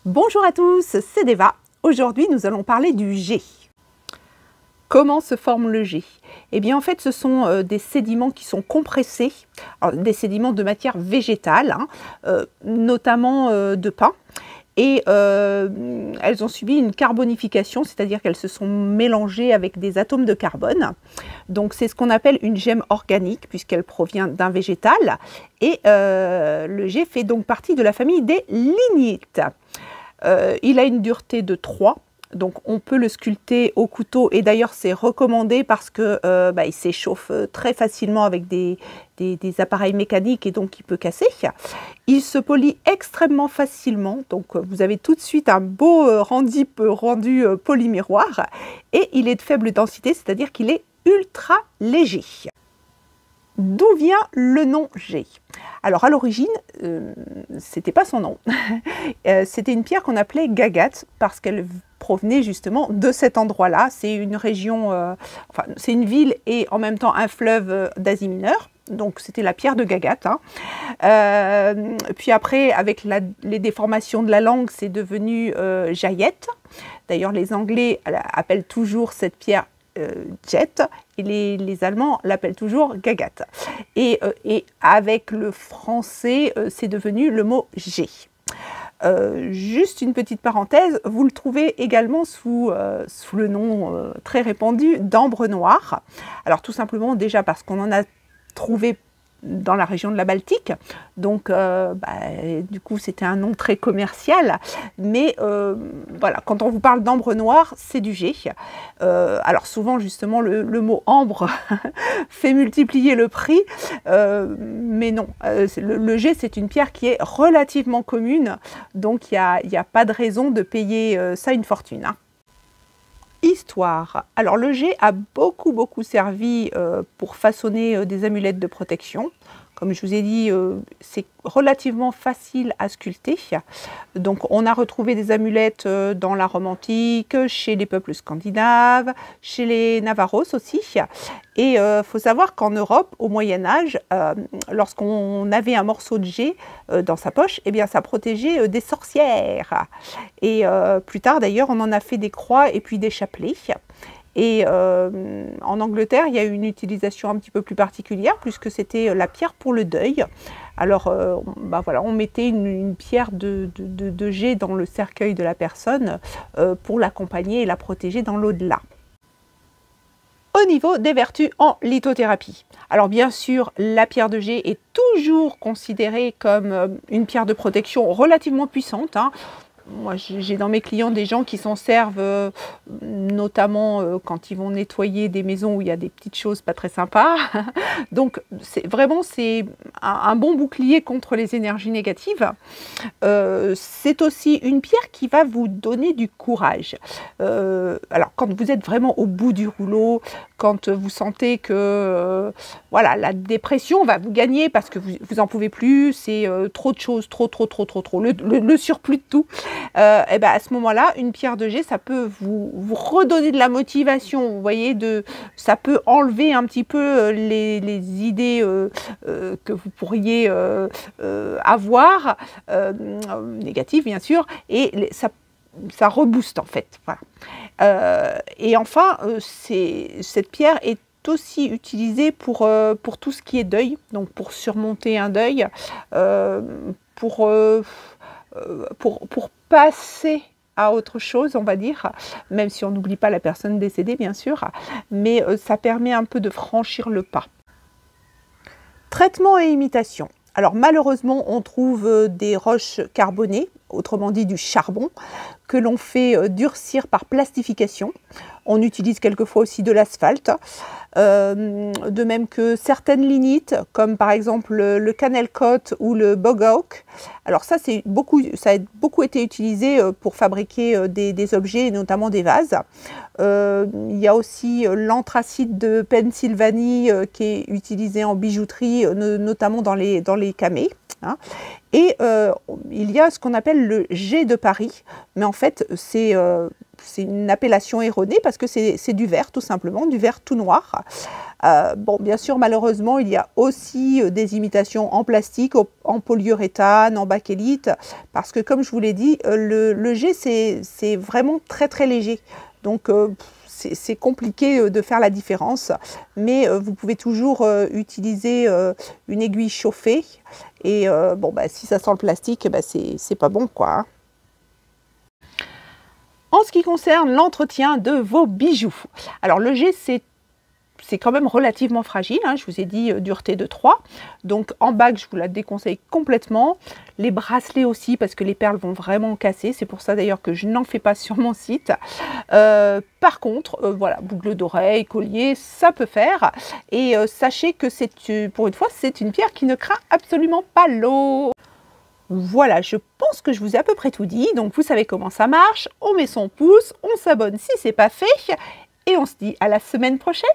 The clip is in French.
Bonjour à tous, c'est Deva. Aujourd'hui, nous allons parler du jet. Comment se forme le jet? Eh bien, en fait, ce sont des sédiments qui sont compressés, alors, des sédiments de matière végétale, notamment de pain. Et elles ont subi une carbonification, c'est-à-dire qu'elles se sont mélangées avec des atomes de carbone. Donc c'est ce qu'on appelle une gemme organique, puisqu'elle provient d'un végétal. Et le jet fait donc partie de la famille des lignites. Il a une dureté de 3. Donc on peut le sculpter au couteau et d'ailleurs c'est recommandé parce que il s'échauffe très facilement avec des appareils mécaniques et donc il peut casser. Il se polit extrêmement facilement, donc vous avez tout de suite un beau rendu polymiroir et il est de faible densité, c'est-à-dire qu'il est ultra léger. D'où vient le nom jet? Alors à l'origine, c'était pas son nom, c'était une pierre qu'on appelait gagate parce qu'elle provenait justement de cet endroit-là. C'est une région, c'est une ville et en même temps un fleuve d'Asie mineure. Donc c'était la pierre de Gagate. Puis après, avec les déformations de la langue, c'est devenu jaillette. D'ailleurs, les Anglais appellent toujours cette pierre jet et les Allemands l'appellent toujours gagate. Et avec le français, c'est devenu le mot jet. Juste une petite parenthèse, vous le trouvez également sous le nom très répandu d'ambre noire. Alors tout simplement déjà parce qu'on en a trouvé dans la région de la Baltique, donc du coup c'était un nom très commercial, mais voilà, quand on vous parle d'ambre noire, c'est du jet. Alors souvent justement le mot ambre fait multiplier le prix, mais non, le jet c'est une pierre qui est relativement commune, donc il n'y a pas de raison de payer ça une fortune. Histoire. Alors le jet a beaucoup servi pour façonner des amulettes de protection. Comme je vous ai dit, c'est relativement facile à sculpter. Donc on a retrouvé des amulettes dans la Rome antique, chez les peuples scandinaves, chez les Navarros aussi. Et il faut savoir qu'en Europe, au Moyen-Âge, lorsqu'on avait un morceau de jet dans sa poche, eh bien ça protégeait des sorcières. Et plus tard d'ailleurs, on en a fait des croix et puis des chapelets. Et en Angleterre, il y a eu une utilisation un petit peu plus particulière puisque c'était la pierre pour le deuil. Alors, voilà, on mettait une pierre de jet dans le cercueil de la personne pour l'accompagner et la protéger dans l'au-delà. Au niveau des vertus en lithothérapie. Alors bien sûr, la pierre de jet est toujours considérée comme une pierre de protection relativement puissante. Moi, j'ai dans mes clients des gens qui s'en servent, notamment quand ils vont nettoyer des maisons où il y a des petites choses pas très sympas. Donc, c'est un bon bouclier contre les énergies négatives. C'est aussi une pierre qui va vous donner du courage. Alors, quand vous êtes vraiment au bout du rouleau, quand vous sentez que voilà, la dépression va vous gagner parce que vous n'en pouvez plus, c'est trop de choses, trop, le surplus de tout. Et à ce moment-là, une pierre de jet, ça peut vous redonner de la motivation, vous voyez, ça peut enlever un petit peu les idées que vous pourriez avoir, négatives bien sûr, et ça rebooste en fait. Voilà. Et enfin, cette pierre est aussi utilisée pour tout ce qui est deuil, donc pour surmonter un deuil, pour passer à autre chose, on va dire, même si on n'oublie pas la personne décédée, bien sûr, mais ça permet un peu de franchir le pas. Traitement et imitation. Alors malheureusement, on trouve des roches carbonées, autrement dit du charbon, que l'on fait durcir par plastification. On utilise quelquefois aussi de l'asphalte, de même que certaines lignites, comme par exemple le Cannel Coat ou le Bog Oak. Alors ça a beaucoup été utilisé pour fabriquer des objets, notamment des vases. Il y a aussi l'anthracite de Pennsylvanie qui est utilisé en bijouterie, notamment dans les camées. Et il y a ce qu'on appelle le jet de Paris, mais en fait c'est c'est une appellation erronée parce que c'est du verre tout simplement, du verre tout noir. Bon, bien sûr, malheureusement, il y a aussi des imitations en plastique, en polyuréthane, en bakélite, parce que comme je vous l'ai dit, le jet, c'est vraiment très très léger. Donc, c'est compliqué de faire la différence, mais vous pouvez toujours utiliser une aiguille chauffée. Et bon, bah, si ça sent le plastique, bah, c'est pas bon, quoi. Hein. En ce qui concerne l'entretien de vos bijoux, alors le jet, c'est quand même relativement fragile, hein, je vous ai dit dureté de 3, donc en bague je vous la déconseille complètement, les bracelets aussi parce que les perles vont vraiment casser, c'est pour ça d'ailleurs que je n'en fais pas sur mon site. Par contre, voilà, boucle d'oreille, collier, ça peut faire, et sachez que pour une fois c'est une pierre qui ne craint absolument pas l'eau. Voilà, je pense que je vous ai à peu près tout dit, donc vous savez comment ça marche, on met son pouce, on s'abonne si c'est pas fait, et on se dit à la semaine prochaine.